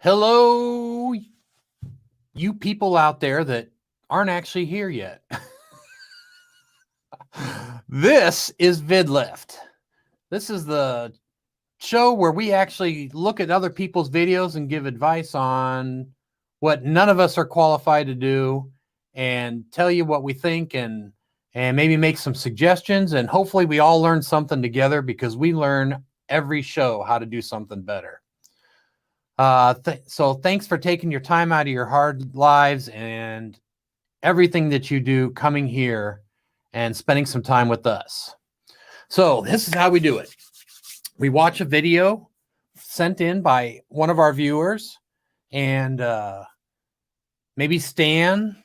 Hello, you people out there that aren't actually here yet. This is vIDLIFT. This is the show where we actually look at other people's videos and give advice on what none of us are qualified to do and tell you what we think and maybe make some suggestions. And hopefully we all learn something together because we learn every show how to do something better. So thanks for taking your time out of your hard lives and everything that you do coming here and spending some time with us. So this is how we do it. We watch a video sent in by one of our viewers, and maybe Stan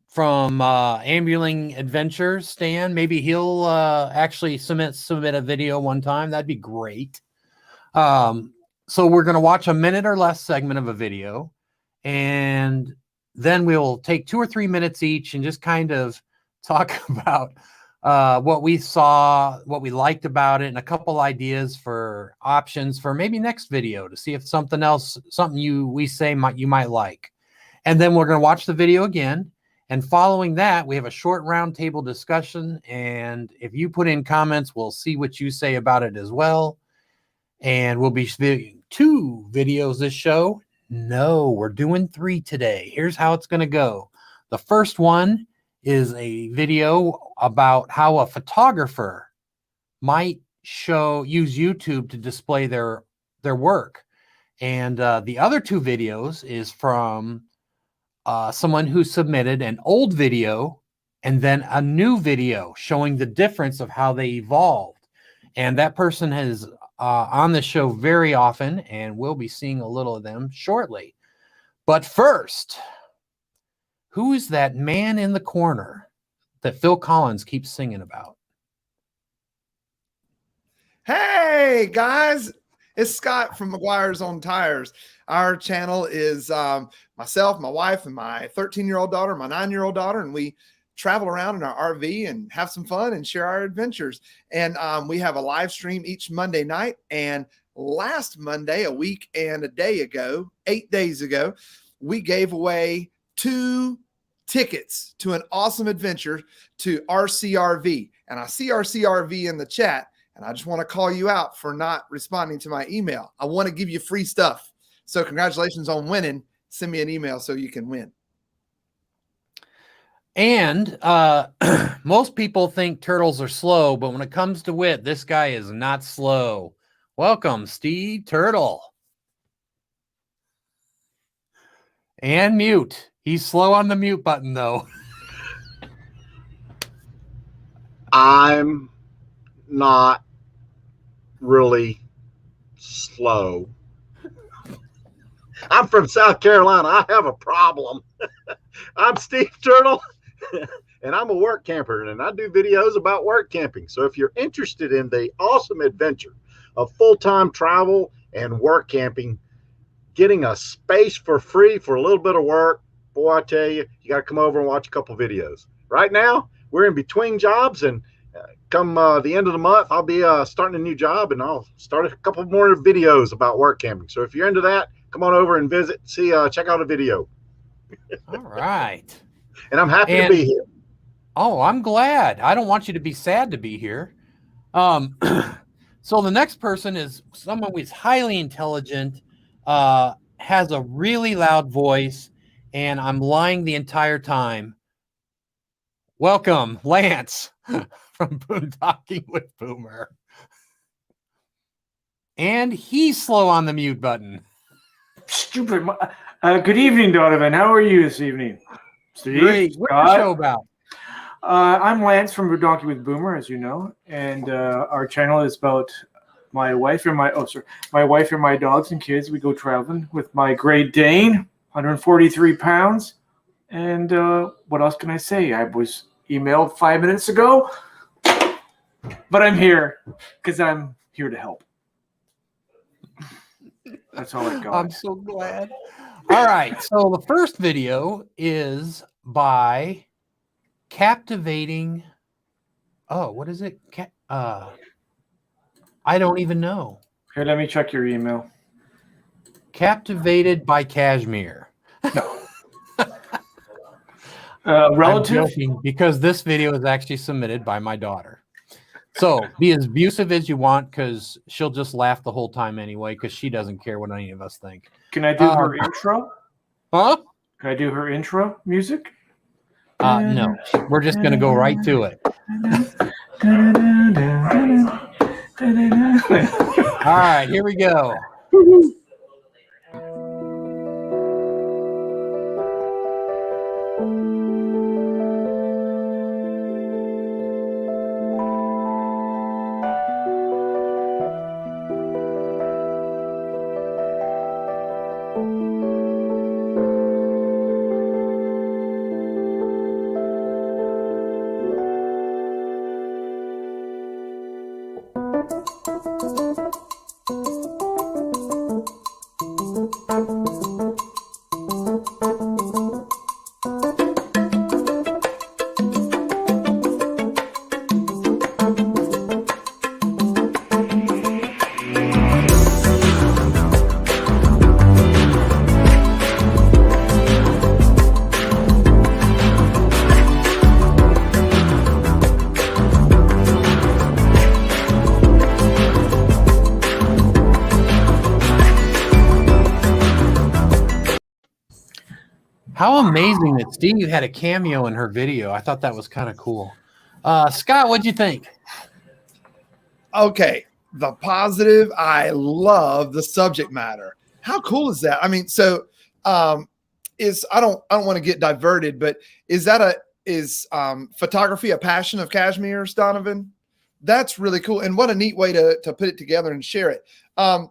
from Ambling Adventures, Stan, maybe he'll actually submit a video one time. That'd be great. So we're going to watch a minute or less segment of a video, and then we'll take 2 or 3 minutes each and just kind of talk about what we saw, what we liked about it, and a couple ideas for options for maybe next video to see if something we say you might like. And then we're going to watch the video again. And following that, we have a short roundtable discussion. And if you put in comments, we'll see what you say about it as well. And we'll be doing 2 videos this show. No, we're doing 3 today. Here's how it's going to go. The first one is a video about how a photographer might use YouTube to display their work. And the other 2 videos is from someone who submitted an old video and then a new video showing the difference of how they evolved. And that person has on the show very often, and we'll be seeing a little of them shortly. But first, who is that man in the corner that Phil Collins keeps singing about? Hey, guys. It's Scott from McGuire's on Tires. Our channel is myself, my wife, and my 13-year-old daughter, my 9-year-old daughter, and we travel around in our RV and have some fun and share our adventures. And we have a live stream each Monday night. And last Monday, a week and a day ago, 8 days ago, we gave away 2 tickets to an awesome adventure to RCRV. And I see RCRV in the chat, and I just want to call you out for not responding to my email. I want to give you free stuff. So congratulations on winning. Send me an email so you can win. And most people think turtles are slow, but when it comes to wit, this guy is not slow. Welcome, Steve Turtle. And mute. He's slow on the mute button, though. I'm not really slow. I'm from South Carolina. I have a problem. I'm Steve Turtle. And I'm a work camper, and I do videos about work camping. So if you're interested in the awesome adventure of full-time travel and work camping, getting a space for free for a little bit of work, boy, I tell you, you got to come over and watch a couple videos. Right now, we're in between jobs, and come the end of the month, I'll be starting a new job, and I'll start a couple more videos about work camping. So if you're into that, come on over and visit, check out a video. All right. And I'm happy to be here. Oh, I'm glad. I don't want you to be sad to be here. So the next person is someone who's highly intelligent, has a really loud voice, and I'm lying the entire time. Welcome, Lance from Boondocking with Boomer. And he's slow on the mute button. Stupid. Good evening, Donovan. How are you this evening? Steve, great. What's the show about? I'm Lance from Boondocking with Boomer, as you know, and our channel is about my wife and my dogs and kids. We go traveling with my Great Dane, 143 pounds. And what else can I say? I was emailed 5 minutes ago, but I'm here because I'm here to help. That's all I got. I'm so glad. All right. So the first video is by Captivating. Oh, what is it? I don't even know. Here, let me check your email. Captivated by Kashmir. I'm Relative. joking because this video is actually submitted by my daughter. So be as abusive as you want because she'll just laugh the whole time anyway because she doesn't care what any of us think. Can I do her intro? Huh? Can I do her intro music? No, we're just going to go right to it. All right, here we go. How amazing that Steve had a cameo in her video. I thought that was kind of cool. Scott, what'd you think? Okay, the positive. I love the subject matter. How cool is that? I mean, so is I don't want to get diverted, but is photography a passion of Kashmir's, Donovan? That's really cool, and what a neat way to put it together and share it. I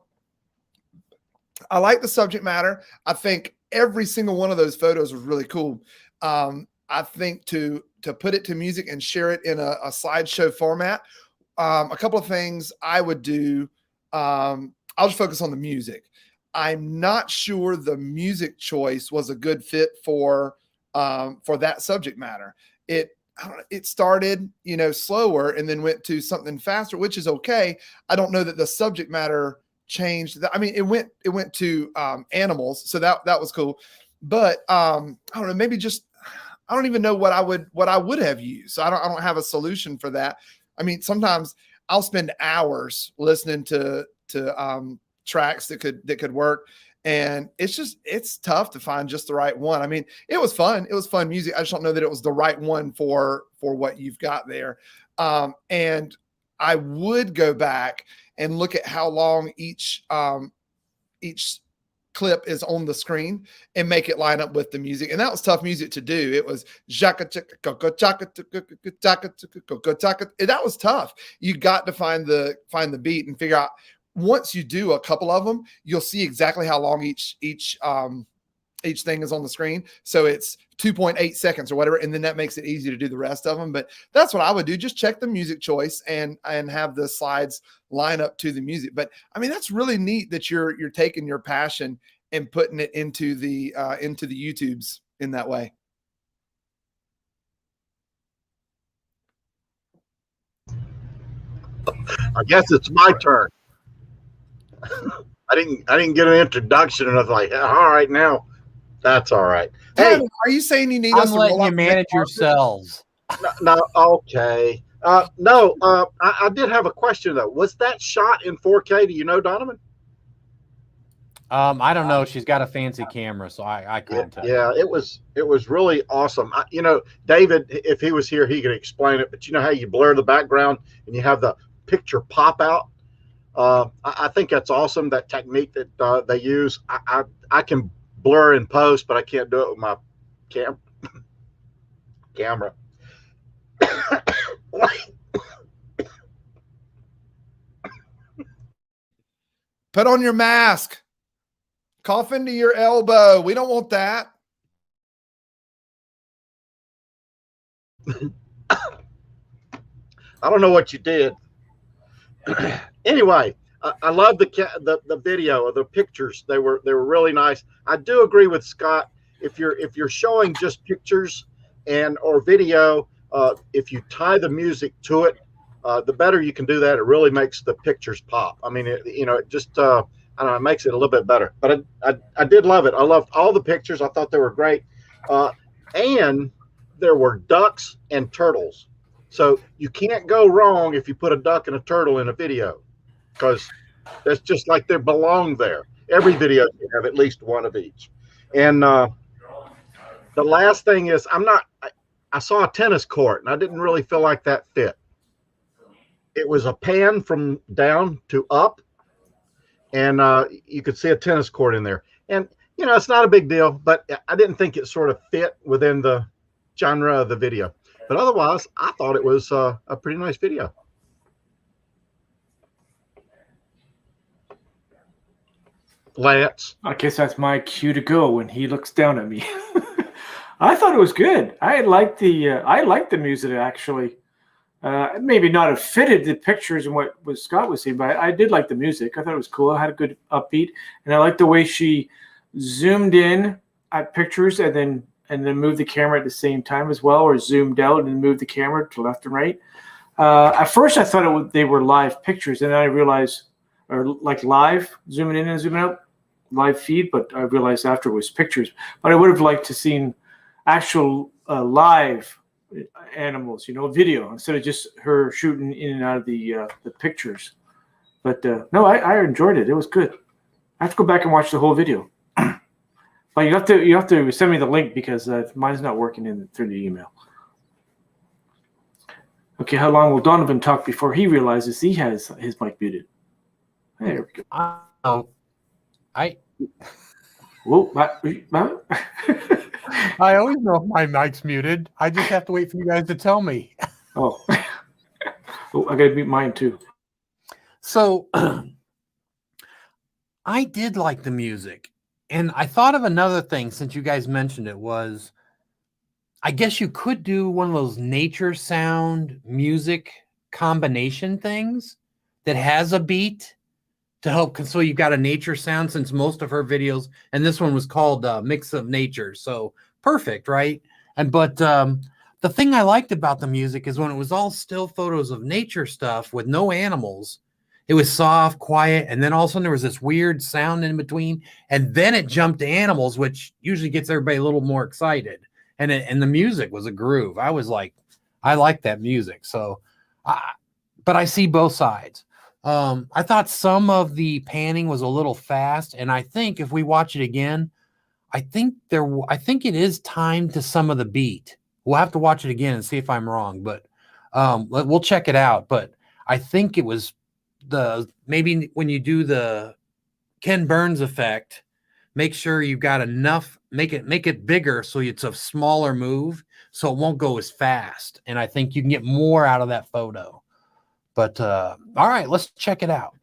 like the subject matter. I think every single one of those photos was really cool. I think to put it to music and share it in a slideshow format. A couple of things I would do. I'll just focus on the music. I'm not sure the music choice was a good fit for that subject matter. It started, slower and then went to something faster, which is okay. I don't know that the subject matter changed. I mean, it went to animals, so that was cool. But I don't know, maybe just I don't even know what I would have used. So I don't have a solution for that. I mean, sometimes I'll spend hours listening to tracks that could work, and it's tough to find just the right one. I mean, it was fun. It was fun music. I just don't know that it was the right one for what you've got there. And I would go back and look at how long each clip is on the screen and make it line up with the music. And that was tough music to do. It was that was tough. You got to find the beat and figure out. Once you do a couple of them, you'll see exactly how long each thing is on the screen. So it's 2.8 seconds or whatever. And then that makes it easy to do the rest of them. But that's what I would do. Just check the music choice and have the slides line up to the music. But I mean, that's really neat that you're taking your passion and putting it into the YouTubes in that way. I guess it's my turn. I didn't get an introduction, and I was like, all right, now that's all right. Hey, Kevin, are you saying you need us to letting you manage yourselves? No, okay. No, I did have a question though. Was that shot in 4K? Do you know, Donovan? I don't know. She's got a fancy camera, so I couldn't tell. Yeah, it was really awesome. David, if he was here, he could explain it. But you know how you blur the background and you have the picture pop out? I think that's awesome, that technique that they use. I can blur in post, but I can't do it with my camera. Put on your mask. Cough into your elbow. We don't want that. I don't know what you did. Anyway, I love the video, the pictures. They were really nice. I do agree with Scott. If you're showing just pictures or video, if you tie the music to it, the better you can do that. It really makes the pictures pop. I mean, it just I don't know, it makes it a little bit better. But I did love it. I loved all the pictures. I thought they were great. And there were ducks and turtles. So you can't go wrong if you put a duck and a turtle in a video, because that's just like they belong there. Every video should have at least one of each. And the last thing is, I saw a tennis court and I didn't really feel like that fit. It was a pan from down to up, and you could see a tennis court in there. And, you know, it's not a big deal, but I didn't think it sort of fit within the genre of the video. But otherwise, I thought it was a pretty nice video. Lance. I guess that's my cue to go when he looks down at me. I thought it was good. I liked the music, actually. Maybe not have fitted the pictures and what Scott was saying, but I did like the music. I thought it was cool. I had a good upbeat, and I liked the way she zoomed in at pictures and then moved the camera at the same time as well, or zoomed out and moved the camera to left and right. At first, I thought they were live pictures, and then I realized, or like live, zooming in and zooming out, live feed, but I realized after it was pictures. But I would have liked to seen actual live animals, you know, video, instead of just her shooting in and out of the pictures. But no, I enjoyed it. It was good. I have to go back and watch the whole video. But you have to send me the link, because mine's not working through the email. Okay, how long will Donovan talk before he realizes he has his mic muted? There we go. Whoa, I always know if my mic's muted. I just have to wait for you guys to tell me. Oh, I gotta mute mine too. So I did like the music. And I thought of another thing, since you guys mentioned it, was I guess you could do one of those nature sound music combination things that has a beat to help. So you've got a nature sound, since most of her videos, and this one was called Mix of Nature. So perfect, right? But the thing I liked about the music is when it was all still photos of nature stuff with no animals, it was soft, quiet, and then all of a sudden there was this weird sound in between, and then it jumped to animals, which usually gets everybody a little more excited. And the music was a groove. I was like, I like that music. So, but I see both sides. I thought some of the panning was a little fast, and I think if we watch it again, I think it is timed to some of the beat. We'll have to watch it again and see if I'm wrong, but we'll check it out. But I think it was maybe when you do the Ken Burns effect, make sure you've got enough, make it bigger so it's a smaller move, so it won't go as fast. And I think you can get more out of that photo. But all right, let's check it out.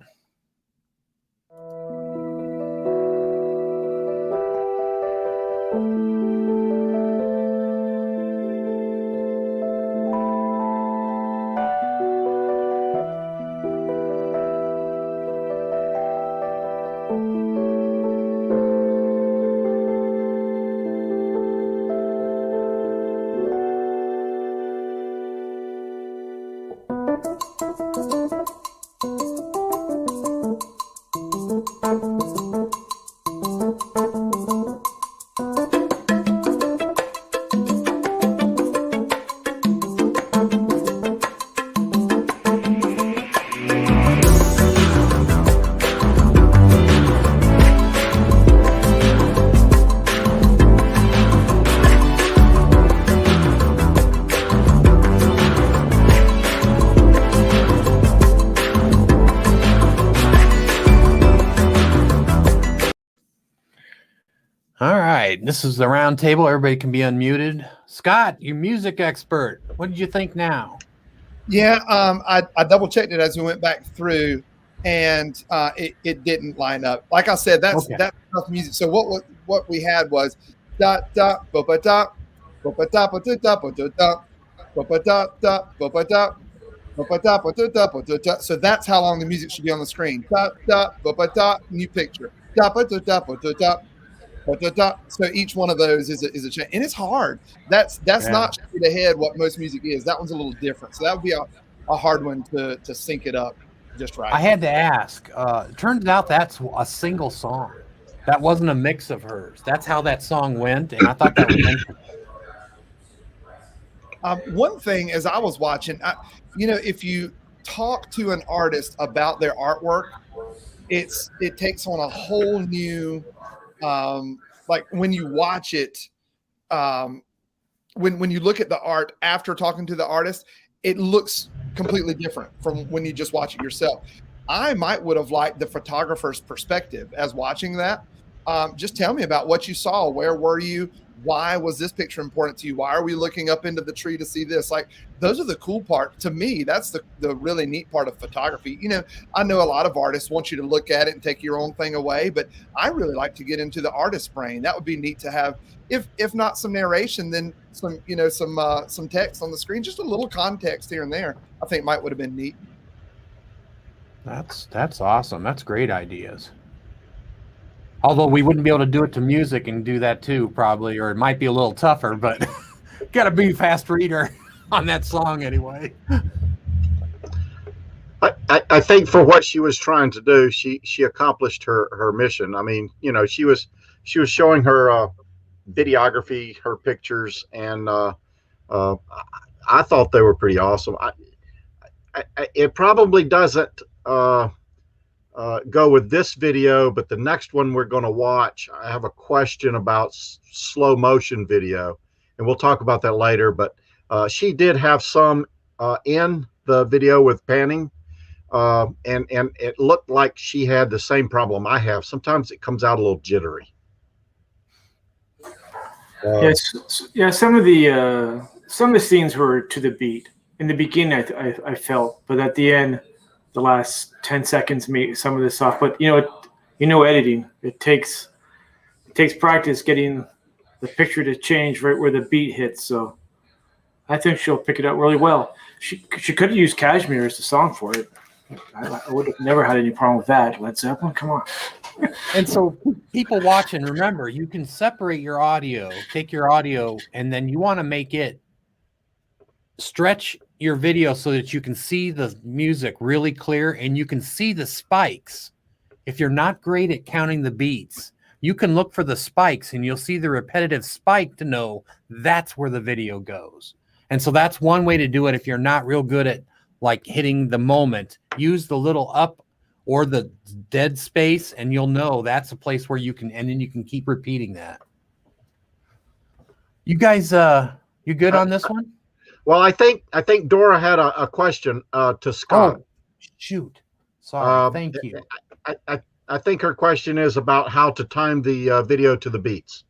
All right, this is the round table. Everybody can be unmuted. Scott, your music expert. What did you think now? Yeah, I double checked it as we went back through, and it didn't line up. Like I said, that's tough music. So what we had was dot dot ba ba dot ba ba dot ba da dot ba da dot ba ba dot dot ba ba dot ba ba dot ba da dot ba da dot. So that's how long the music should be on the screen. Dot dot ba ba dot. New picture. Dot ba da dot ba da dot. So each one of those is a change, and it's hard. That's not straight ahead what most music is. That one's a little different. So that would be a hard one to sync it up. just right. I had to ask. Turns out that's a single song. That wasn't a mix of hers. That's how that song went, and I thought that was interesting. One thing as I was watching, if you talk to an artist about their artwork, it takes on a whole new, like when you watch it, when you look at the art after talking to the artist, it looks completely different from when you just watch it yourself. I would have liked the photographer's perspective as watching that. Just tell me about what you saw. Where were you? Why was this picture important to you? Why are we looking up into the tree to see this? Like, those are the cool part. To me, that's the really neat part of photography. I know a lot of artists want you to look at it and take your own thing away, but I really like to get into the artist's brain. That would be neat to have, if not some narration, then some text on the screen, just a little context here and there. I think would have been neat. That's awesome. That's great ideas. Although we wouldn't be able to do it to music and do that too, probably, or it might be a little tougher, but got to be a fast reader on that song anyway. I think for what she was trying to do, she accomplished her mission. I mean, she was showing her videography, her pictures, and I thought they were pretty awesome. It probably doesn't go with this video, but the next one we're going to watch, I have a question about slow motion video, and we'll talk about that later. But she did have some in the video with panning, and it looked like she had the same problem I have. Sometimes it comes out a little jittery. Yeah, some of the scenes were to the beat. In the beginning, I felt, but at the end, the last 10 seconds made some of this off. But editing, it takes practice getting the picture to change right where the beat hits. So I think she'll pick it up really well. She could have used Kashmir as the song for it. I would have never had any problem with that. Led Zeppelin, come on. And so people watching, remember, you can separate your audio, take your audio, and then you want to make it stretch your video so that you can see the music really clear and you can see the spikes. If you're not great at counting the beats, you can look for the spikes and you'll see the repetitive spike to know that's where the video goes. And so that's one way to do it. If you're not real good at like hitting the moment, use the little up or the dead space and you'll know that's a place where you can, and then you can keep repeating that. You guys, you good on this one? Well, I think Dora had a question to Scott. Oh, shoot. Sorry. Thank you. I think her question is about how to time the video to the beats.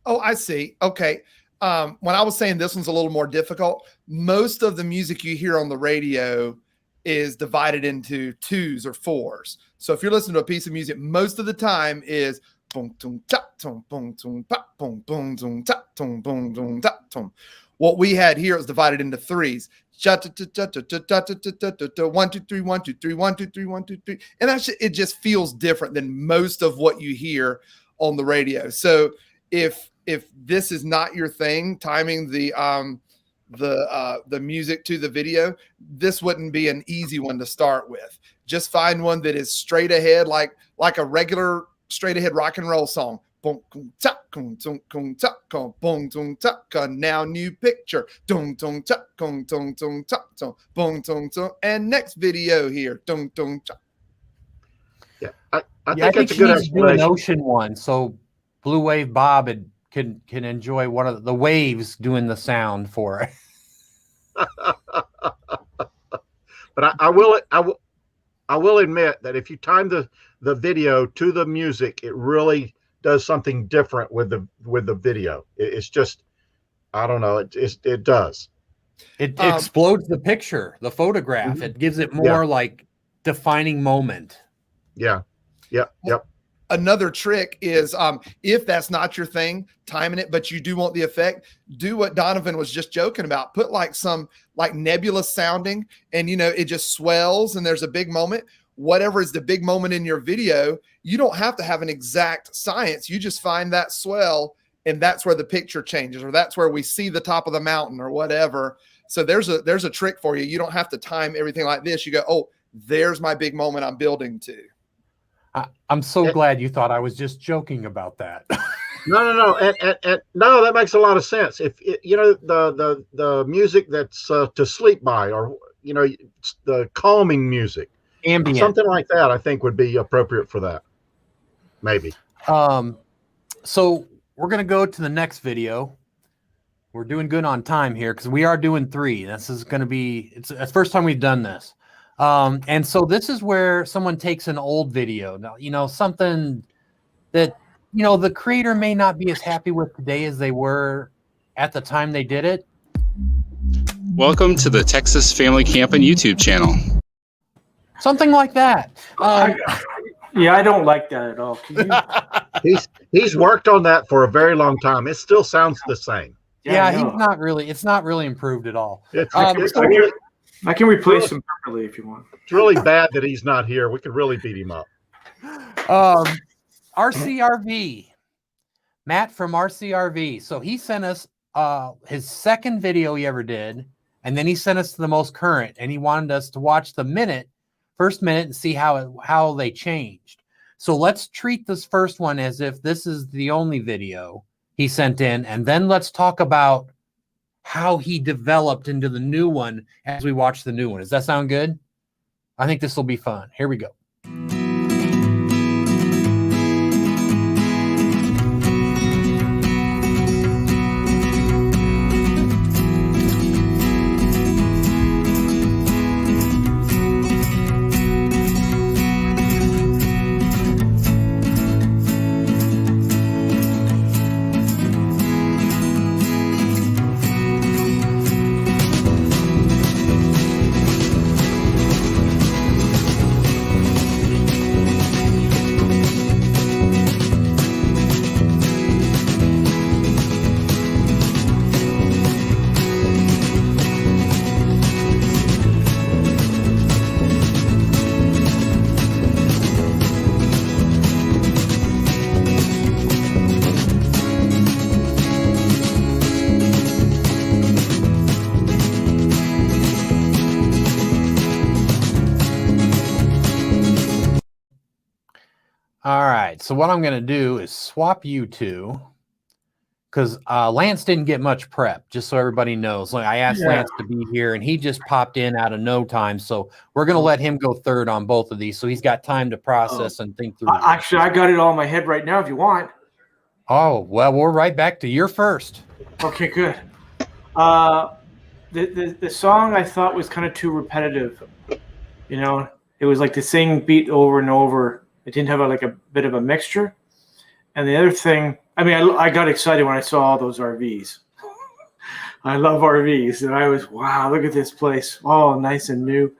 Oh, I see. Okay. When I was saying this one's a little more difficult, most of the music you hear on the radio is divided into 2s or 4s. So if you're listening to a piece of music, most of the time is boom, boom, ta, boom, boom, boom, ta, boom, boom, boom, ta, boom, boom, boom, ta, boom. What we had here is divided into 3s. 1, 2, 3, 1, 2, 3, 1, 2, 3, 1, 2, 3. And it just feels different than most of what you hear on the radio. So if this is not your thing, timing the music to the video, this wouldn't be an easy one to start with. Just find one that is straight ahead, like a regular straight ahead rock and roll song. Now new picture. And next video here. Yeah, I think it's a good needs to do an explanation. ocean one, so Blue Wave Bob can enjoy one of the waves doing the sound for it. But I will admit that if you time the video to the music, it really does something different with the video. It's just, I don't know, it does. It explodes the picture, the photograph. Mm-hmm. It gives it more like defining moment. Yeah. Yep. Another trick is if that's not your thing, timing it, but you do want the effect, do what Donovan was just joking about. Put like some like nebulous sounding and it just swells and there's a big moment. Whatever is the big moment in your video, you don't have to have an exact science. You just find that swell and that's where the picture changes, or that's where we see the top of the mountain or whatever. So there's a trick for you. You don't have to time everything like this. You go, oh, there's my big moment I'm building to. I'm so glad you thought I was just joking about that. No, and no, that makes a lot of sense. If you know the music that's to sleep by, or you know, the calming music, Ambient. something like that, I think would be appropriate for that. Maybe. So we're gonna go to the next video. We're doing good on time here because we are doing 3. This is gonna be it's the first time we've done this. And so this is where someone takes an old video. Now, you know, something that, you know, the creator may not be as happy with today as they were at the time they did it. Welcome to the Texas Family Camping YouTube channel. Something like that. Yeah, I don't like that at all. Can you? He's worked on that for a very long time. It still sounds the same. Yeah, it's not really improved at all. I can replace him permanently if you want. It's really bad that he's not here. We could really beat him up. RCRV, Matt from RCRV. So he sent us his second video he ever did, and then he sent us the most current, and he wanted us to watch the first minute and see how they changed. So let's treat this first one as if this is the only video he sent in, and then let's talk about how he developed into the new one as we watch the new one. Does that sound good? I think this will be fun. Here we go. All right, so what I'm going to do is swap you two, because Lance didn't get much prep, just so everybody knows. Like, I asked Lance to be here, and he just popped in out of no time. So we're going to let him go third on both of these, so he's got time to process and think through. Actually, I got it all in my head right now if you want. Oh, well, we're right back to your first. Okay, good. The song I thought was kind of too repetitive. You know, it was like the same beat over and over. It didn't have like a bit of a mixture. And the other thing, I mean, I got excited when I saw all those RVs. I love RVs. And I was, wow, look at this place. Oh, nice and new.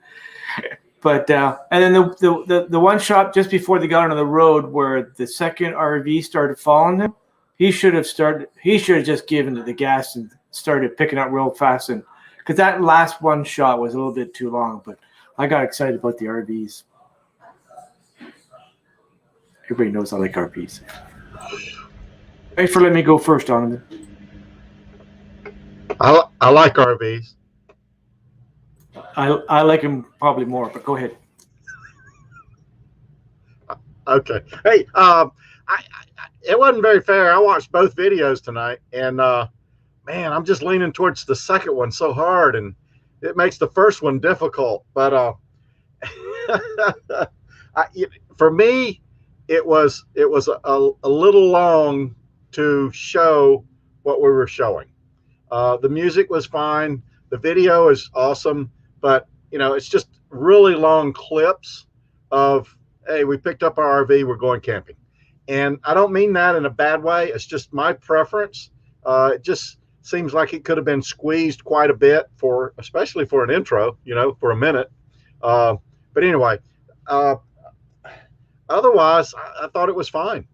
But, and then the one shot just before they got onto the road where the second RV started following them, he should have just given it the gas and started picking up real fast. And because that last one shot was a little bit too long, but I got excited about the RVs. Everybody knows I like RVs. Thanks for letting me go first on them. I like RVs. I like them probably more, but go ahead. Okay. Hey, it wasn't very fair. I watched both videos tonight, and man, I'm just leaning towards the second one so hard, and it makes the first one difficult. But for me, it was a little long to show what we were showing. The music was fine. The video is awesome, but you know, it's just really long clips of, hey, we picked up our RV, we're going camping. And I don't mean that in a bad way. It's just my preference. It just seems like it could have been squeezed quite a bit especially for an intro, you know, for a minute. But anyway, otherwise, I thought it was fine.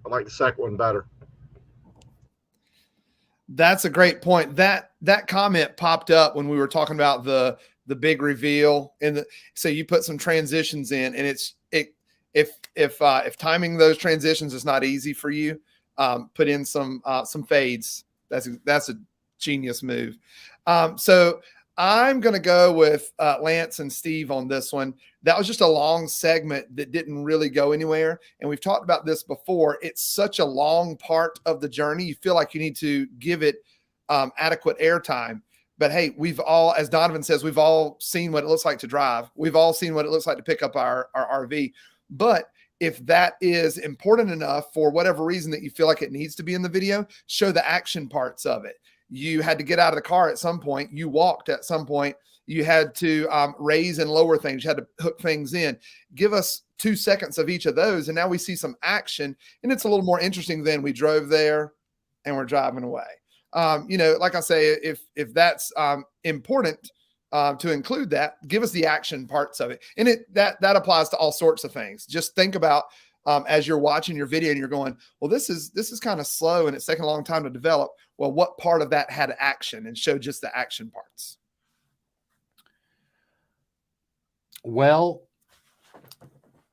I like the second one better. That's a great point. That comment popped up when we were talking about the big reveal, so you put some transitions in, and if timing those transitions is not easy for you, put in some fades. That's a genius move. So I'm going to go with Lance and Steve on this one. That was just a long segment that didn't really go anywhere. And we've talked about this before. It's such a long part of the journey. You feel like you need to give it adequate airtime. But hey, we've all, as Donovan says, we've all seen what it looks like to drive. We've all seen what it looks like to pick up our RV. But if that is important enough for whatever reason that you feel like it needs to be in the video, show the action parts of it. You had to get out of the car at some point. You walked at some point. You had to raise and lower things. You had to hook things in. Give us 2 seconds of each of those. And now we see some action. And it's a little more interesting than we drove there and we're driving away. You know, like I say, if that's important to include that, give us the action parts of it. And that applies to all sorts of things. Just think about as you're watching your video and you're going, well, this is kind of slow and it's taking a long time to develop. Well, what part of that had action, and show just the action parts? Well,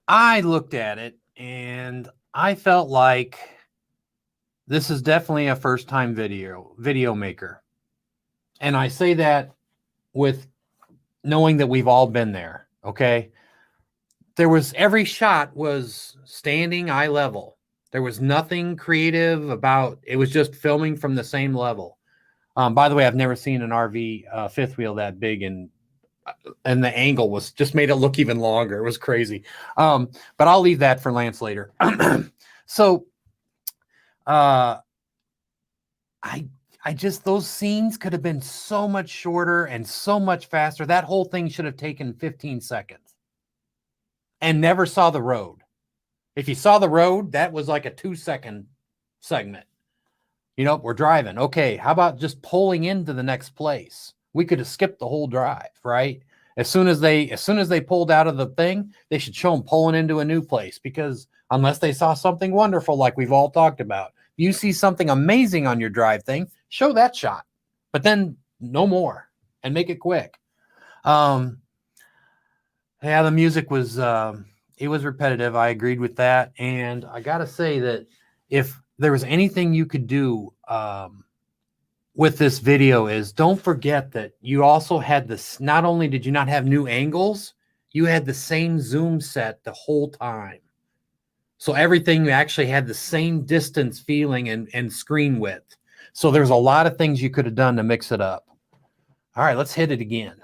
I looked at it and I felt like this is definitely a first-time video maker. And I say that with knowing that we've all been there, okay? Every shot was standing eye level. There was nothing creative about it. Was just filming from the same level. By the way, I've never seen an RV fifth wheel that big, and the angle was just made it look even longer. It was crazy. But I'll leave that for Lance later. So I just, those scenes could have been so much shorter and so much faster. That whole thing should have taken 15 seconds and never saw the road. If you saw the road, that was like a 2-second segment. You know, we're driving. Okay, how about just pulling into the next place? We could have skipped the whole drive, right? As soon as they pulled out of the thing, they should show them pulling into a new place, because unless they saw something wonderful like we've all talked about, you see something amazing on your drive thing, show that shot, but then no more, and make it quick. Yeah, the music was it was repetitive. I agreed with that. And I got to say that if there was anything you could do with this video, is don't forget that you also had this, not only did you not have new angles, you had the same zoom set the whole time. So everything actually had the same distance feeling and screen width. So there's a lot of things you could have done to mix it up. All right, let's hit it again.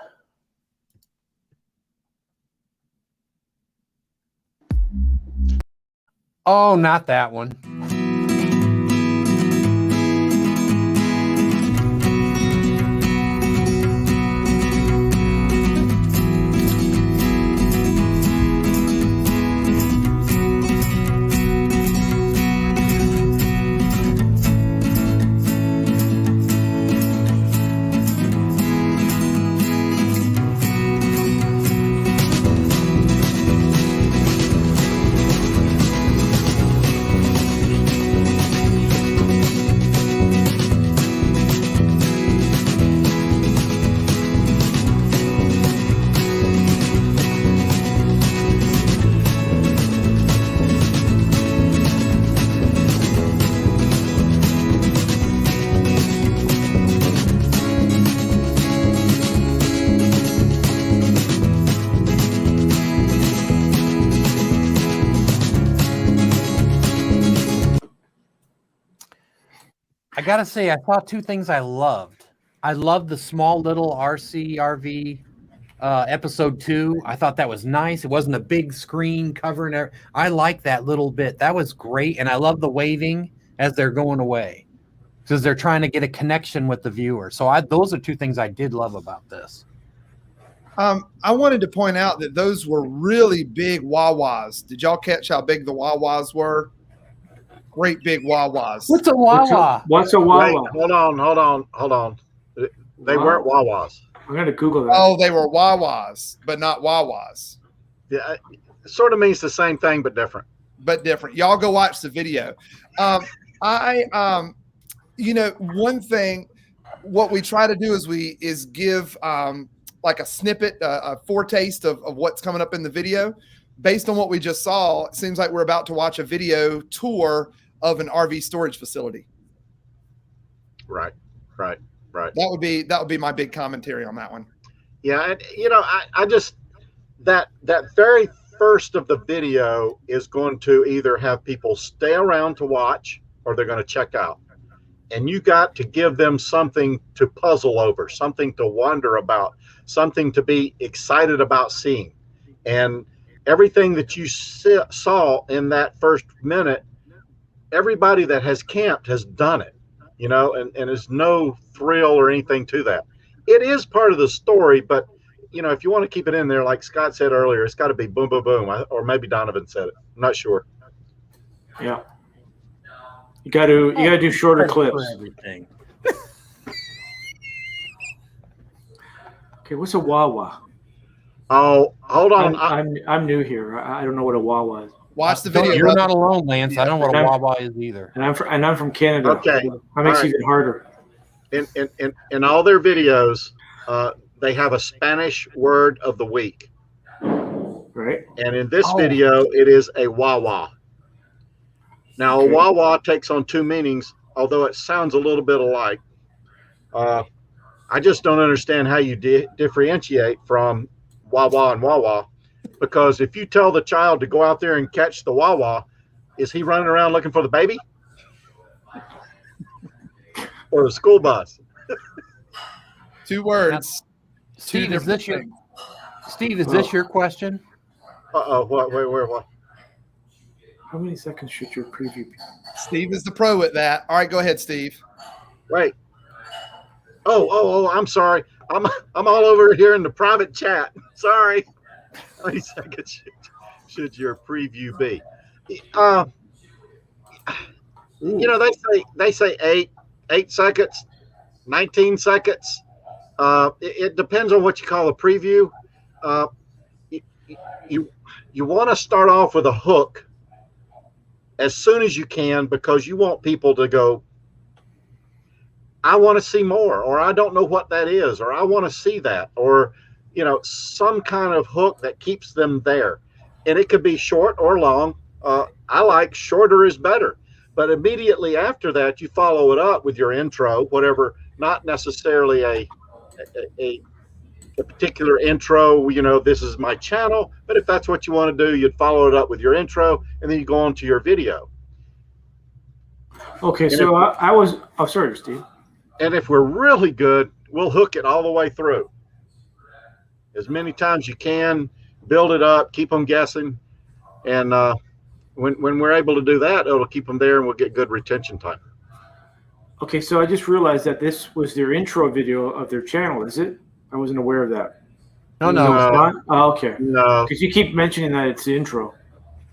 Oh, not that one. I gotta say, I saw two things I loved. I loved the small little RCRV episode 2. I thought that was nice. It wasn't a big screen covering. I like that little bit. That was great. And I love the waving as they're going away, because they're trying to get a connection with the viewer. So those are two things I did love about this. I wanted to point out that those were really big wah-wahs. Did y'all catch how big the wah-wahs were? Great big wah-wahs. What's a wah-wah? What's a wah-wah? Wait, hold on. They weren't wah-wahs. I'm going to Google that. Oh, they were wah-wahs, but not wah-wahs. Yeah, it sort of means the same thing, but different. But different. Y'all go watch the video. You know, one thing, what we try to do is give like a snippet, a foretaste of what's coming up in the video. Based on what we just saw, it seems like we're about to watch a video tour of an RV storage facility. Right. Right. That would be my big commentary on that one. Yeah, and I just that very first of the video is going to either have people stay around to watch or they're going to check out. And you got to give them something to puzzle over, something to wonder about, something to be excited about seeing. And everything that you saw in that first minute, everybody that has camped has done it, and there's no thrill or anything to that. It is part of the story, but if you want to keep it in there, like Scott said earlier, it's got to be boom, boom, boom, or maybe Donovan said it. I'm not sure. Yeah. You got to do shorter clips. Everything. Okay, what's a wah-wah? Oh, hold on. I'm new here. I don't know what a wah-wah is. Watch the video. You're not alone, Lance. I don't know what a wah-wah is either. And I'm from Canada. Okay. So that makes it even harder. In all their videos, they have a Spanish word of the week. Right. And in this video, it is a wah-wah. Now, a wah-wah takes on two meanings, although it sounds a little bit alike. I just don't understand how you differentiate from wah-wah and wah-wah, because if you tell the child to go out there and catch the wah-wah, is he running around looking for the baby? Or the school bus? Two words. Steve, is this your question? Uh-oh, what? How many seconds should your preview be? Steve is the pro at that. All right, go ahead, Steve. Wait. Oh, I'm sorry. I'm all over here in the private chat. Sorry. How many seconds should your preview be? They say 8 seconds, 19 seconds. It depends on what you call a preview. You want to start off with a hook as soon as you can, because you want people to go, I want to see more, or I don't know what that is, or I want to see that, or some kind of hook that keeps them there. And it could be short or long. I like shorter is better, but immediately after that you follow it up with your intro, whatever, not necessarily a particular intro, this is my channel, but if that's what you want to do, you'd follow it up with your intro, and then you go on to your video. Okay, so sorry, Steve. And if we're really good, we'll hook it all the way through. As many times you can, build it up, keep them guessing, and when we're able to do that, it'll keep them there, and we'll get good retention time. Okay, so I just realized that this was their intro video of their channel, is it? I wasn't aware of that. No. It's not? Oh, okay. No. Because you keep mentioning that it's the intro.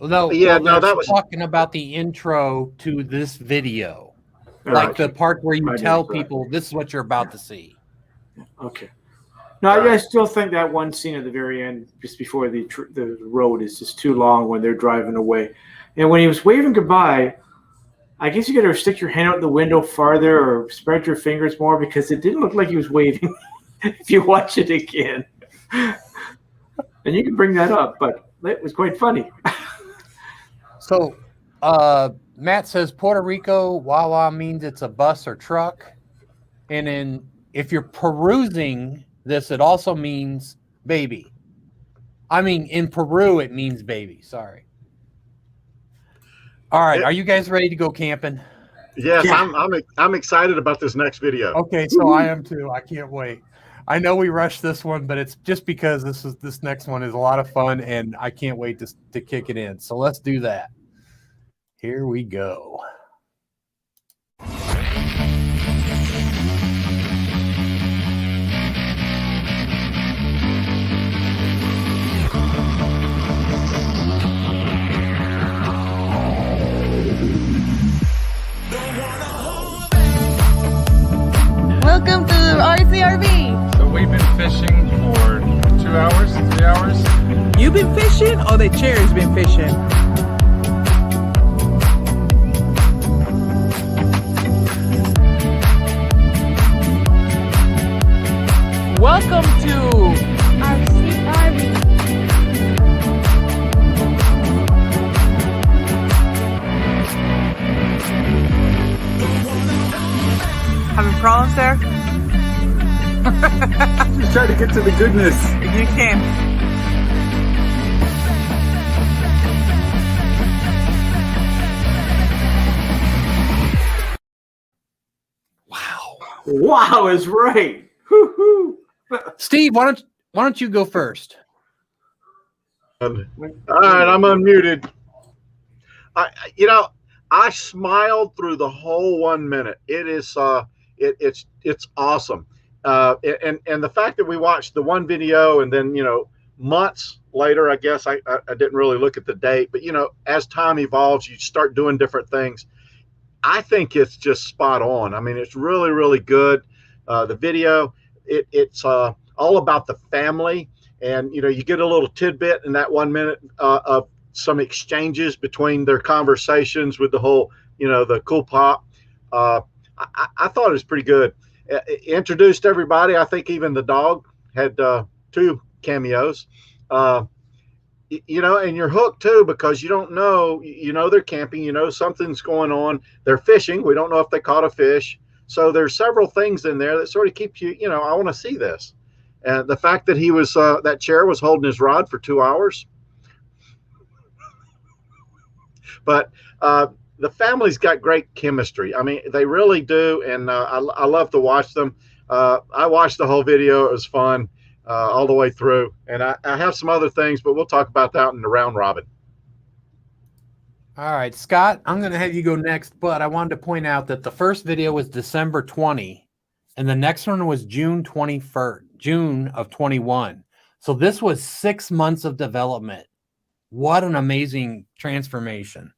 Well, that was talking about the intro to this video. Like the part where you tell people this is what you're about to see. Okay. No, I still think that one scene at the very end, just before the road, is just too long when they're driving away. And when he was waving goodbye, I guess you got to stick your hand out the window farther or spread your fingers more, because it didn't look like he was waving if you watch it again. And you can bring that up, but it was quite funny. So, Matt says Puerto Rico, Wawa means it's a bus or truck. And if you're perusing this, it also means baby. I mean, in Peru, it means baby. Sorry. All right. Are you guys ready to go camping? Yes, yeah. I'm excited about this next video. Okay, so I am too. I can't wait. I know we rushed this one, but it's just because this next one is a lot of fun, and I can't wait to kick it in. So let's do that. Here we go. Welcome to RCRV. So we've been fishing for 2 hours, 3 hours. You been fishing or the chair's been fishing? Welcome to RCRV. Having problems there? Just try to get to the goodness. You can. Wow is right. Woo-hoo. Steve, why don't you go first? All right, I'm unmuted. I smiled through the whole 1 minute. It is it's awesome. And the fact that we watched the one video and then months later, I guess I didn't really look at the date, but as time evolves, you start doing different things. I think it's just spot on. I mean, it's really, really good. The video, it's all about the family, and you get a little tidbit in that 1 minute of some exchanges between their conversations with the whole, the cool pop. I thought it was pretty good. It introduced everybody. I think even the dog had 2 cameos. And you're hooked too, because you don't know, they're camping, something's going on. They're fishing. We don't know if they caught a fish. So there's several things in there that sort of keep you, I want to see this. And the fact that he was, that chair was holding his rod for 2 hours. But the family's got great chemistry. I mean, they really do. And I love to watch them. I watched the whole video. It was fun. All the way through, and I have some other things, but we'll talk about that in the round robin. All right, Scott, I'm going to have you go next, but I wanted to point out that the first video was December 20, and the next one was June 21st, June of 21. So this was 6 months of development. What an amazing transformation.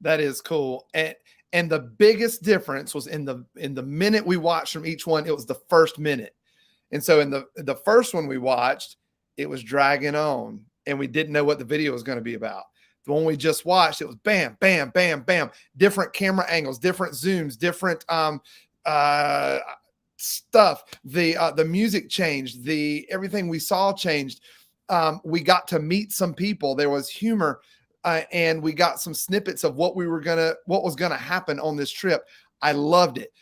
That is cool. And the biggest difference was in the minute we watched from each one. It was the first minute. And so in the first one we watched, it was dragging on, and we didn't know what the video was going to be about. The one we just watched, it was bam, bam, bam, bam, different camera angles, different zooms, different stuff. The music changed, everything we saw changed. We got to meet some people. There was humor, and we got some snippets of what was gonna happen on this trip. I loved it.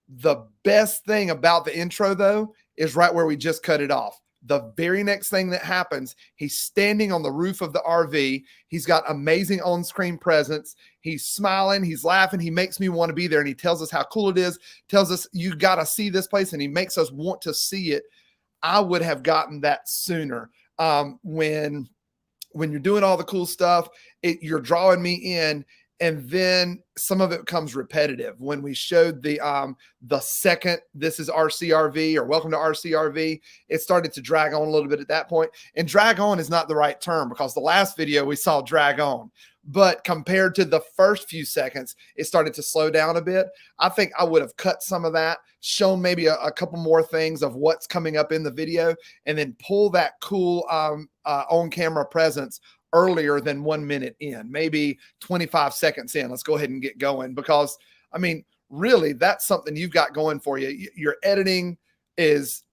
The best thing about the intro, though, is right where we just cut it off. The very next thing that happens, he's standing on the roof of the RV. He's got amazing on-screen presence. He's smiling. He's laughing. He makes me want to be there. And he tells us how cool it is, tells us you got to see this place. And he makes us want to see it. I would have gotten that sooner. When you're doing all the cool stuff, you're drawing me in. And then some of it becomes repetitive. When we showed the second, this is RCRV or welcome to RCRV, it started to drag on a little bit at that point. And drag on is not the right term, because the last video we saw drag on. But compared to the first few seconds, it started to slow down a bit. I think I would have cut some of that, shown maybe a couple more things of what's coming up in the video, and then pull that cool on-camera presence earlier than 1 minute in, maybe 25 seconds in. Let's go ahead and get going, because I mean, really, that's something you've got going for you. Your editing is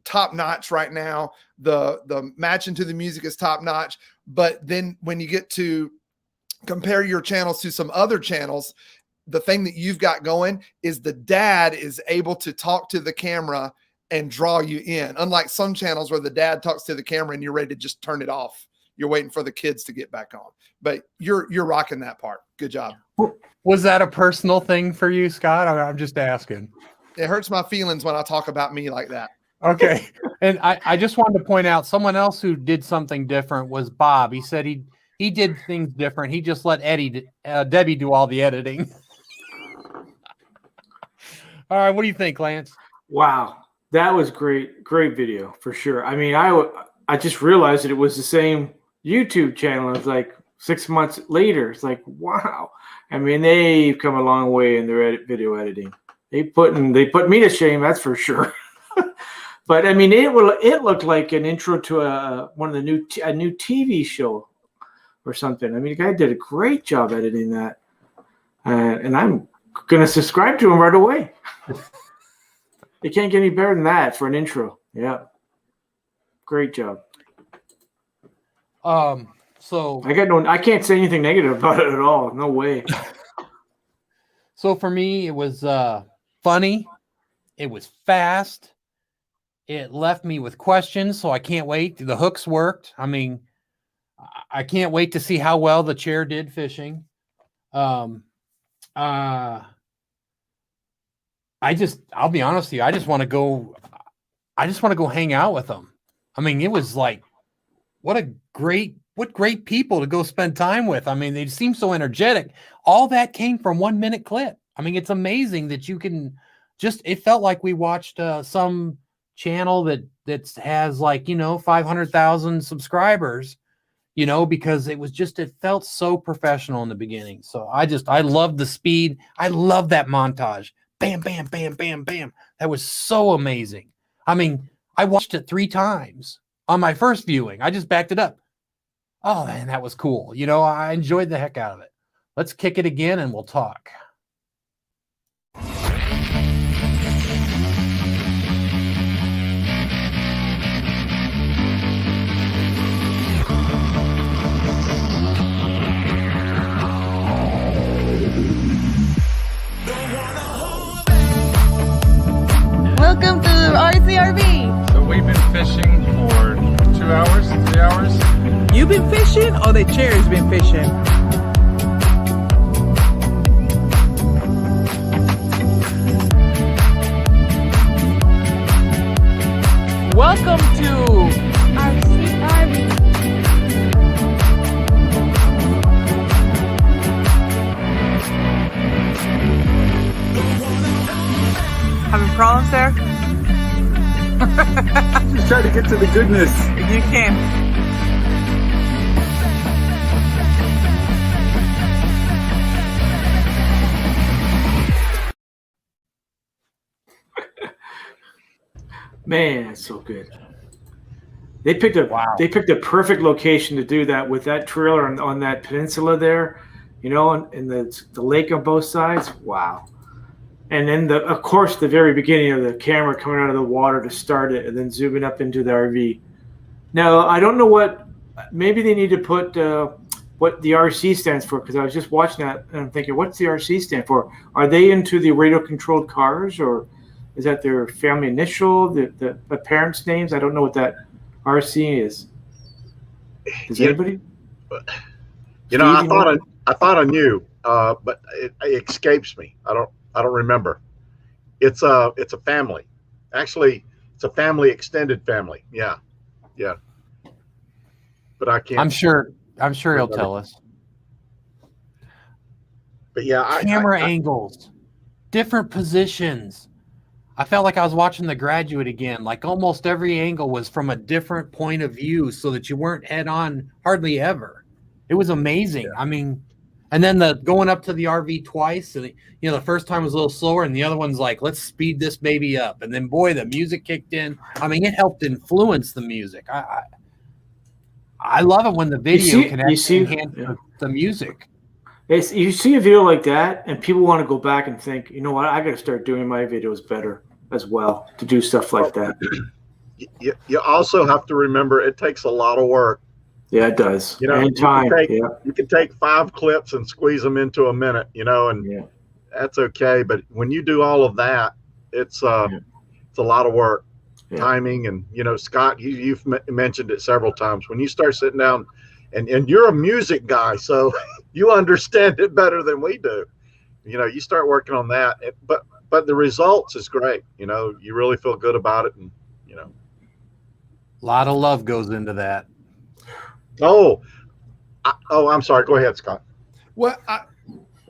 top notch right now. The matching to the music is top notch. But then when you get to compare your channels to some other channels, the thing that you've got going is the dad is able to talk to the camera and draw you in. Unlike some channels where the dad talks to the camera and you're ready to just turn it off. You're waiting for the kids to get back on, but you're rocking that part. Good job. Was that a personal thing for you, Scott? I'm just asking. It hurts my feelings when I talk about me like that. Okay. And I just wanted to point out someone else who did something different was Bob. He said he did things different. He just let Debbie do all the editing. All right. What do you think, Lance? Wow. That was great. Great video for sure. I mean, I just realized that it was the same YouTube channel. It's like 6 months later. It's like, wow. I mean, they've come a long way in their video editing. They put me to shame, that's for sure. But I mean, it looked like an intro to a new TV show or something. I mean, the guy did a great job editing that, and I'm gonna subscribe to him right away. It can't get any better than that for an intro. Yeah, great job. So I can't say anything negative about it at all. No way. So for me, it was funny. It was fast. It left me with questions, so I can't wait. The hooks worked. I mean, I can't wait to see how well the chair did fishing. I'll be honest with you, I just want to go hang out with them. I mean, it was like, what great people to go spend time with. I mean, they seem so energetic. All that came from 1 minute clip. I mean, it's amazing that you can it felt like we watched some channel that has like, 500,000 subscribers, because it felt so professional in the beginning. So I love the speed. I love that montage. Bam, bam, bam, bam, bam. That was so amazing. I mean, I watched it 3 times on my first viewing. I just backed it up. Oh, man, that was cool. I enjoyed the heck out of it. Let's kick it again and we'll talk. Welcome to RCRV. So we've been fishing for 2 hours, 3 hours. You been fishing or the chair's been fishing? Welcome to RCRV. Having problems there? Just try to get to the goodness. You can. Man, that's so good. They picked a perfect location to do that with that trailer on that peninsula there, and the lake on both sides. Wow. And then of course the very beginning of the camera coming out of the water to start it and then zooming up into the RV. Now, I don't know maybe they need to put what the RC stands for, because I was just watching that and I'm thinking, what's the RC stand for? Are they into the radio controlled cars, or is that their family initial, the parents' names? I don't know what that RC is. Does anybody? I thought I knew, but it escapes me. I don't remember. It's a family. Actually, it's a family, extended family. Yeah. But I can't. I'm sure he'll tell us. But yeah, camera angles, different positions. I felt like I was watching The Graduate again. Like almost every angle was from a different point of view, so that you weren't head on hardly ever. It was amazing. Yeah. I mean, and then the going up to the RV twice, and the first time was a little slower, and the other one's like, let's speed this baby up. And then boy, the music kicked in. I mean, it helped influence the music. I love it when the video can actually enhance the music. You see a video like that, and people want to go back and think, you know what, I got to start doing my videos better as well, to do stuff like that. You also have to remember it takes a lot of work. Yeah, it does. And time. You can take 5 clips and squeeze them into a minute, and that's okay. But when you do all of that, it's a lot of work, timing, and Scott, you've mentioned it several times. When you start sitting down, and you're a music guy, so you understand it better than we do. You start working on that, but the results is great. You really feel good about it, and a lot of love goes into that. I'm sorry. Go ahead, Scott. Well,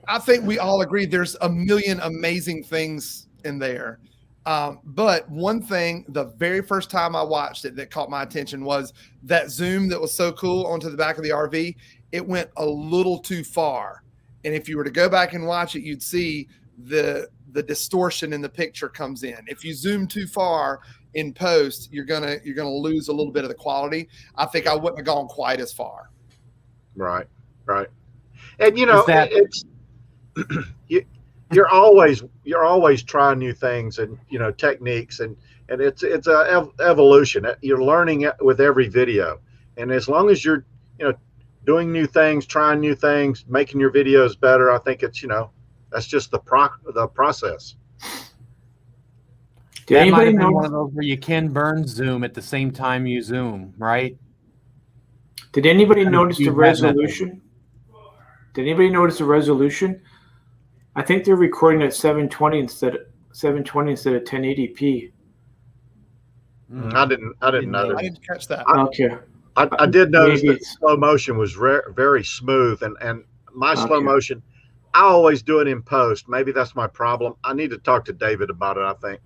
I think we all agree there's a million amazing things in there. But one thing, the very first time I watched it that caught my attention was that zoom that was so cool onto the back of the RV. It went a little too far. And if you were to go back and watch it, you'd see the distortion in the picture comes in. If you zoom too far in post, you're gonna lose a little bit of the quality. I think I wouldn't have gone quite as far. Right. And it's you're always trying new things and techniques, and it's a evolution. You're learning it with every video, and as long as you're doing new things, trying new things, making your videos better, I think it's that's just the process. Did That might anybody have been one know? of those where you can burn zoom at the same time you zoom, right? Did anybody Kind of notice the use that method. resolution? Did anybody notice the resolution? I think they're recording at 720 instead of 1080p. I didn't notice. I didn't catch that. Okay. I did notice Maybe that slow motion was very smooth, and my slow Okay. motion, I always do it in post. Maybe that's my problem. I need to talk to David about it, I think.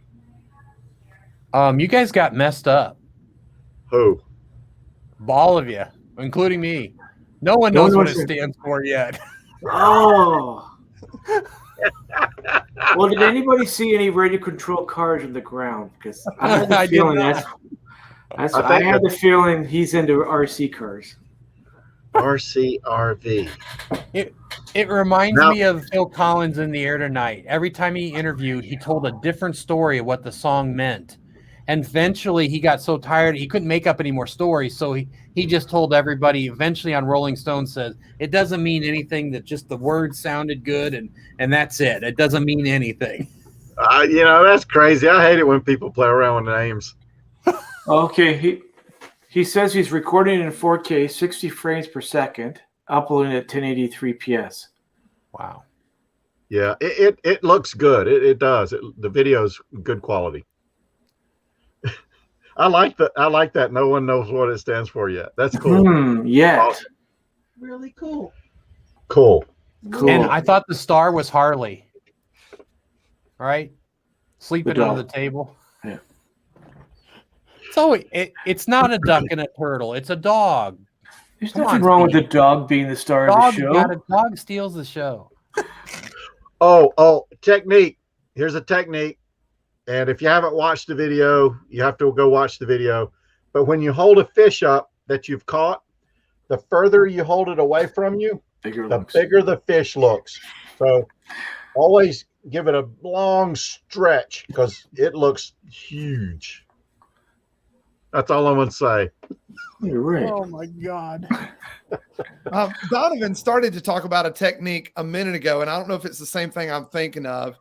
You guys got messed up, Who? all of you, including me. No one knows what it stands for yet. Oh. Well, did anybody see any radio control cars on the ground? Because I had the I did feeling not. I had the feeling he's into RC cars. RCRV. It reminds me of Phil Collins in the Air Tonight. Every time he interviewed, he told a different story of what the song meant. And eventually he got so tired, he couldn't make up any more stories. So he just told everybody, eventually on Rolling Stone says, it doesn't mean anything, that just the words sounded good and that's it. It doesn't mean anything. That's crazy. I hate it when people play around with names. Okay, he says he's recording in 4K, 60 frames per second, uploading at 1083 PS. Wow. Yeah, it looks good. It does. The video's good quality. I like that. No one knows what it stands for yet. That's cool. Yeah. Awesome. Really cool. Cool. And I thought the star was Harley. Right? Sleeping under the table. Yeah. So it's not a duck and a turtle. It's a dog. There's nothing wrong with the dog being the star of the show. Dog steals the show. Oh, technique. Here's a technique. And if you haven't watched the video, you have to go watch the video. But when you hold a fish up that you've caught, the further you hold it away from you, the bigger the fish looks. So always give it a long stretch because it looks huge. That's all I'm going to say. You're right. Oh, my God. Donovan started to talk about a technique a minute ago, and I don't know if it's the same thing I'm thinking of.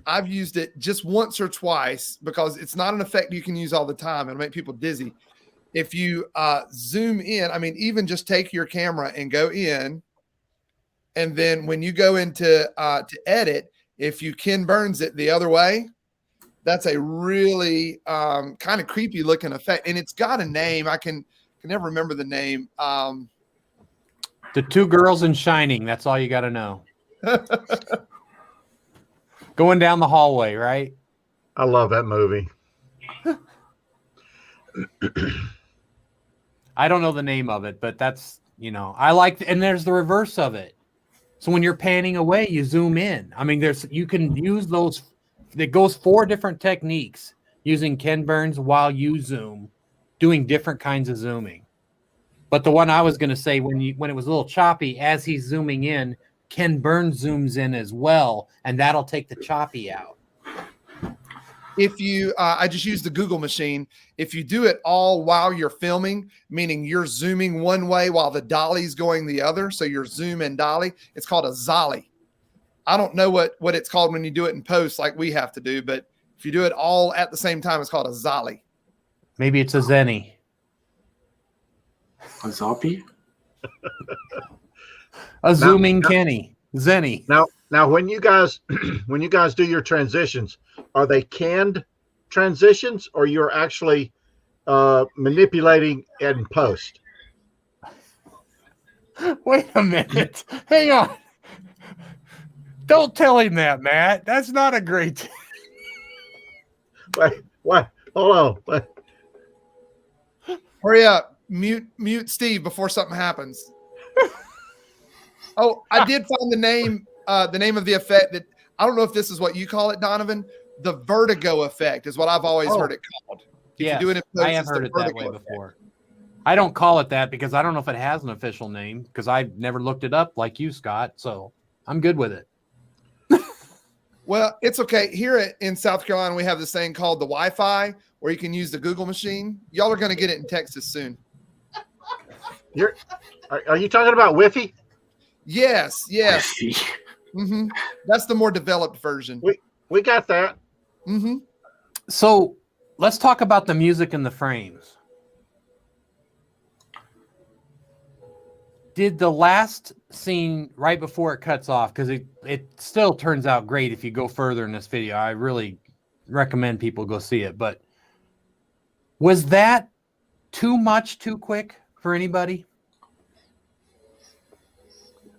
I've used it just once or twice because it's not an effect you can use all the time. It'll make people dizzy. If you zoom in, even just take your camera and go in, and then when you go into to edit, if you Ken Burns it the other way, that's a really kind of creepy looking effect, and it's got a name. I can never remember the name. The Two Girls in Shining. That's all you got to know. Going down the hallway, right? I love that movie. I don't know the name of it, but that's, I like, and there's the reverse of it. So when you're panning away, you zoom in. You can use those. It goes 4 different techniques using Ken Burns while you zoom, doing different kinds of zooming. But the one I was going to say, when it was a little choppy, as he's zooming in, Ken Burns zooms in as well, and that'll take the choppy out. If you, I just use the Google machine. If you do it all while you're filming, meaning you're zooming one way while the dolly's going the other, so you're zoom and dolly, it's called a zolly. I don't know what it's called when you do it in post like we have to do, but if you do it all at the same time, it's called a zolly. Maybe it's a zenny. A zoppy? A zooming Kenny. Zenny. Now when you guys do your transitions, are they canned transitions or you're actually manipulating in post? Wait a minute. Hang on. Don't tell him that, Matt. That's not a great. Wait, what? Hold on. Hurry up. Mute Steve before something happens. Oh, I did find the name of the effect that I don't know if this is what you call it, Donovan. The vertigo effect is what I've always heard it called. Yeah, I have heard it that way before. I don't call it that because I don't know if it has an official name because I've never looked it up like you, Scott. So I'm good with it. Well, it's okay. Here in South Carolina, we have this thing called the Wi-Fi where you can use the Google machine. Y'all are going to get it in Texas soon. Are you talking about Wi-Fi? Yes. Mm-hmm. That's the more developed version. We got that. Mm-hmm. So let's talk about the music and the frames. Did the last scene right before it cuts off, because it still turns out great if you go further in this video. I really recommend people go see it. But was that too much too quick for anybody?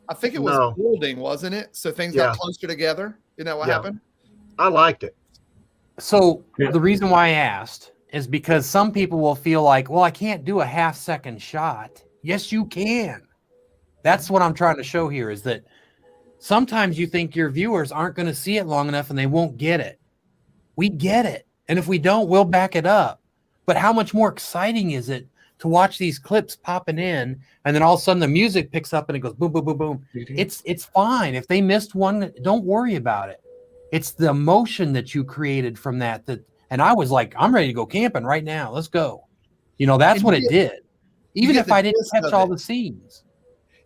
I think it was No. building, wasn't it? So things Yeah. got closer together. Isn't that what Yeah. happened? I liked it. So Yeah. the reason why I asked is because some people will feel like, well, I can't do a half-second shot. Yes, you can. That's what I'm trying to show here, is that sometimes you think your viewers aren't going to see it long enough and they won't get it. We get it. And if we don't, we'll back it up. But how much more exciting is it to watch these clips popping in, and then all of a sudden the music picks up and it goes boom, boom, boom, boom. It's fine. If they missed one, don't worry about it. It's the emotion that you created from that. And I was like, I'm ready to go camping right now. Let's go. You know, that's And what you it did. Even get if the I didn't gist catch of all it. the scenes.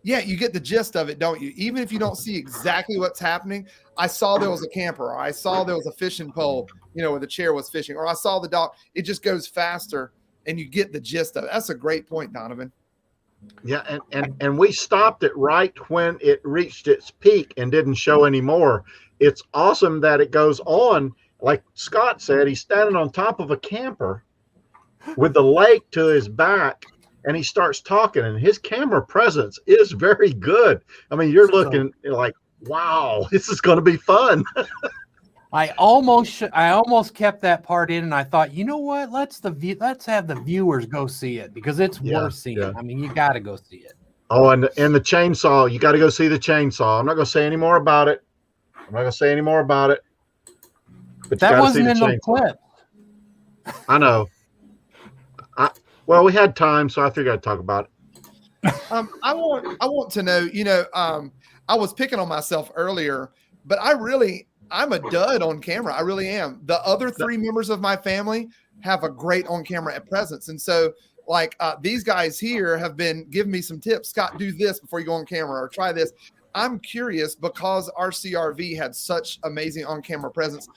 Yeah, you get the gist of it, don't you? Even if you don't see exactly what's happening. I saw there was a camper, or I saw there was a fishing pole, you know, where the chair was fishing, or I saw the dog. It just goes faster and you get the gist of it. That's a great point, Donovan. Yeah, and we stopped it right when it reached its peak and didn't show anymore. It's awesome that it goes on. Like Scott said, he's standing on top of a camper with the lake to his back, and he starts talking, and his camera presence is very good. I mean, you're looking like, wow, this is going to be fun. I almost kept that part in, and I thought, you know what? Let's have the viewers go see it, because it's worth seeing. Yeah. I mean, you got to go see it. Oh, and the chainsaw, you got to go see the chainsaw. I'm not going to say any more about it. But That wasn't in the clip. I know. Well, we had time, so I figured I'd talk about it. I want to know, you know, I was picking on myself earlier, but I'm a dud on camera. I really am. The other three members of my family have a great on camera presence. And so like these guys here have been giving me some tips. Scott, do this before you go on camera, or try this. I'm curious, because RCRV had such amazing on camera presence.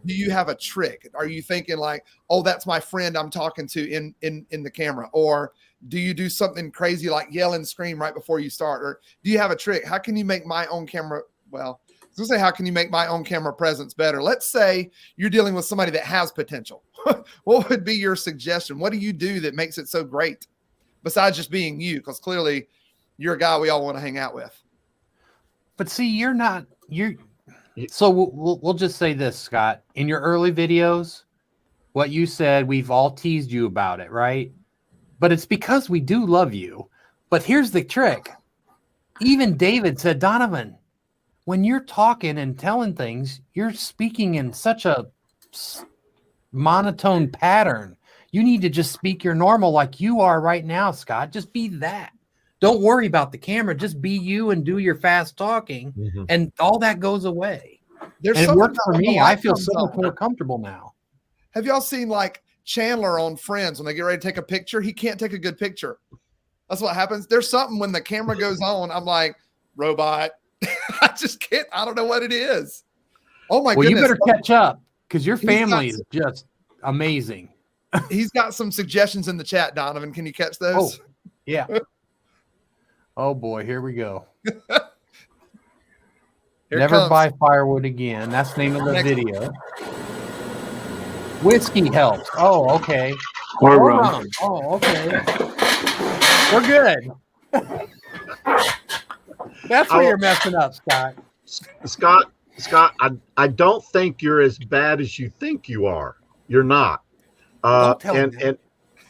Do you have a trick? Are you thinking like, oh, that's my friend I'm talking to in the camera? Or do you do something crazy like yell and scream right before you start? Or do you have a trick? How can you make my own camera? Well, I was gonna say, how can you make my own camera presence better? Let's say you're dealing with somebody that has potential. What would be your suggestion? What do you do that makes it so great, besides just being you? Because clearly you're a guy we all want to hang out with. But see, so we'll just say this, Scott. In your early videos, what you said, we've all teased you about it, right? But it's because we do love you. But here's the trick. Even David said, Donovan, when you're talking and telling things, you're speaking in such a monotone pattern. You need to just speak your normal like you are right now, Scott. Just be that. Don't worry about the camera. Just be you and do your fast talking, and all that goes away. And it worked for me. I feel so much more comfortable now. Have y'all seen like Chandler on Friends when they get ready to take a picture? He can't take a good picture. That's what happens. There's something when the camera goes on, I'm like, robot. I just can't. I don't know what it is. Oh my goodness. You better catch up, because your family is just amazing. He's got some suggestions in the chat, Donovan. Can you catch those? Oh, yeah. Oh boy, here we go. Never buy firewood again. That's the name of the video. Whiskey helps. Oh, okay. Or rum. Oh, okay. We're good. That's where you're messing up, Scott. Scott, I don't think you're as bad as you think you are. You're not. Don't tell him that.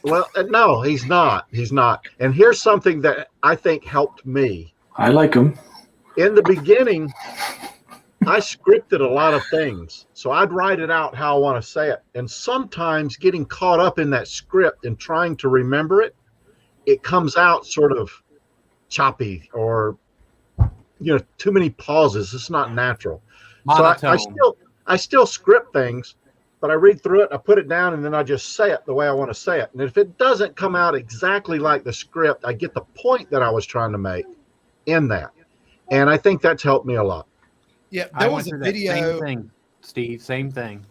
Well, no, he's not. He's not. And here's something that I think helped me. I like him. In the beginning, I scripted a lot of things. So I'd write it out how I want to say it. And sometimes getting caught up in that script and trying to remember it, it comes out sort of choppy, or, you know, too many pauses. It's not natural. Monotone. So I still script things, but I read through it, I put it down, and then I just say it the way I want to say it. And if it doesn't come out exactly like the script, I get the point that I was trying to make in that. And I think that's helped me a lot. Yeah, there was a video. Same thing, Steve. Same thing.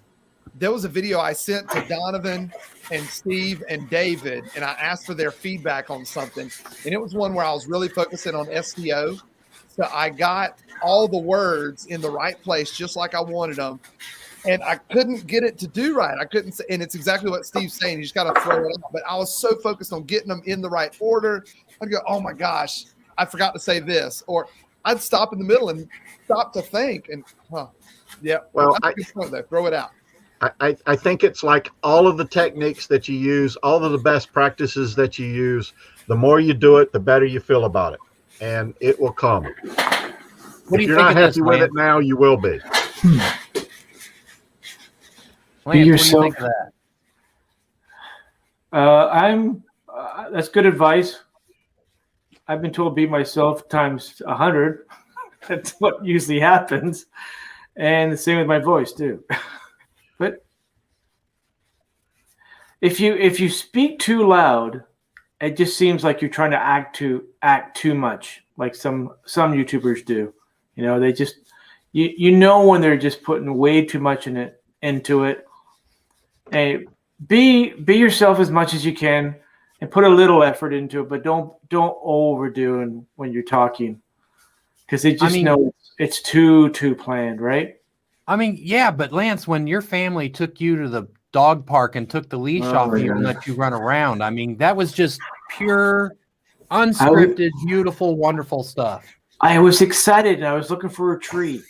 there was a video I sent to Donovan and Steve and David, and I asked for their feedback on something. And it was one where I was really focusing on SEO. So I got all the words in the right place, just like I wanted them. And I couldn't get it to do right. I couldn't say, and it's exactly what Steve's saying. You just got to throw it out. But I was so focused on getting them in the right order. I'd go, oh my gosh, I forgot to say this. Or I'd stop in the middle and stop to think. And, yeah. Well, that's a good point, though. Throw it out. I think it's like all of the techniques that you use, all of the best practices that you use, the more you do it, the better you feel about it. And it will come. If you're not happy with it now, you will be. Lance, yourself. what do you think of that? That's good advice. I've been told be myself times 100. That's what usually happens. And the same with my voice too. But if you speak too loud, it just seems like you're trying to act too much, like some YouTubers do. You know, they just you know when they're just putting way too much into it. Hey, be yourself as much as you can, and put a little effort into it, but don't overdo when you're talking, because they just know it's too planned, right? I mean, yeah, but Lance, when your family took you to the dog park and took the leash off you and let you run around, I mean, that was just pure, unscripted, beautiful, wonderful stuff. I was excited. I was looking for a treat.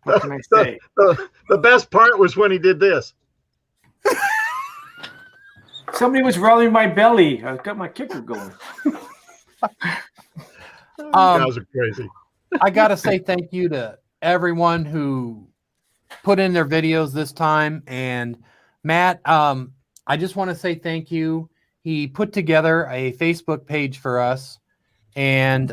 What can I say? The best part was when he did this. Somebody was rubbing my belly. I got my kicker going. You guys are crazy. I got to say thank you to everyone who put in their videos this time. And Matt, I just want to say thank you. He put together a Facebook page for us. And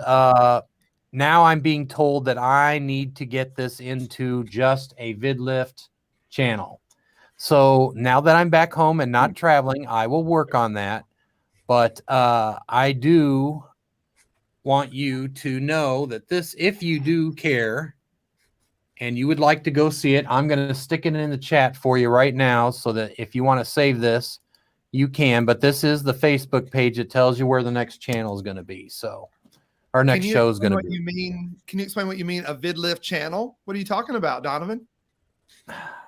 now I'm being told that I need to get this into just a VIDLIFT channel. So now that I'm back home and not traveling, I will work on that. But I do want you to know that this, if you do care and you would like to go see it, I'm going to stick it in the chat for you right now, so that if you want to save this, you can. But this is the Facebook page that tells you where the next channel is going to be. So our next show is going to be. Can you explain what you mean, a VIDLIFT channel? What are you talking about, Donovan?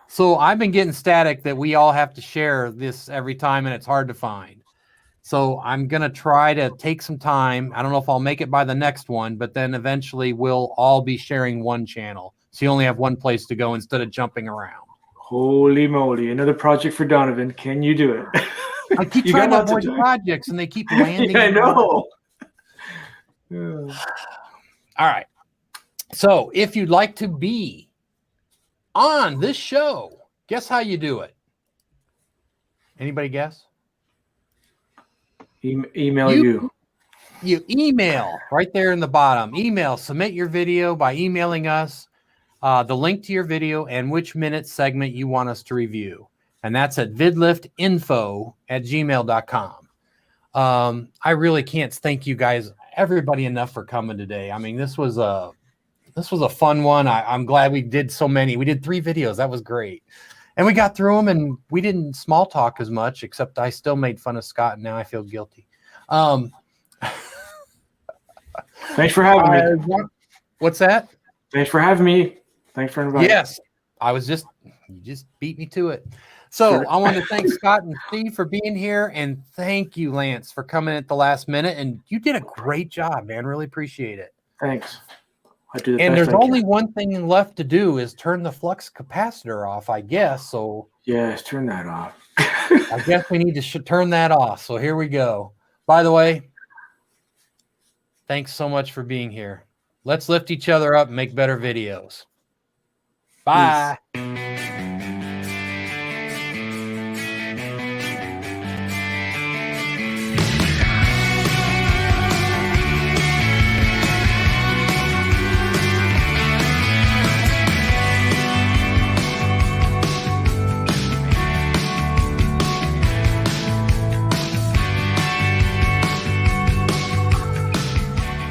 So I've been getting static that we all have to share this every time, and it's hard to find. So I'm going to try to take some time. I don't know if I'll make it by the next one, but then eventually we'll all be sharing one channel. So you only have one place to go instead of jumping around. Holy moly. Another project for Donovan. Can you do it? I keep trying to avoid projects, and they keep landing. I know. All right. So if you'd like to be on this show, guess how you do it? Anybody guess? Email you. You email right there in the bottom. Email, submit your video by emailing us the link to your video and which minute segment you want us to review. And that's at vidliftinfo@gmail.com. I really can't thank you guys, everybody, enough for coming today. I mean, this was a fun one. I'm glad we did so many. We did 3 videos. That was great. And we got through them, and we didn't small talk as much, except I still made fun of Scott, and now I feel guilty. Thanks for having me. What's that? Thanks for having me. Thanks for inviting me. Yes. You just beat me to it. So sure. I want to thank Scott and Steve for being here, and thank you, Lance, for coming at the last minute. And you did a great job, man. Really appreciate it. Thanks. I do. And there's only one thing left to do, is turn the flux capacitor off, I guess. So yes, turn that off. I guess we need to turn that off. So here we go. By the way, thanks so much for being here. Let's lift each other up and make better videos. Bye. Peace.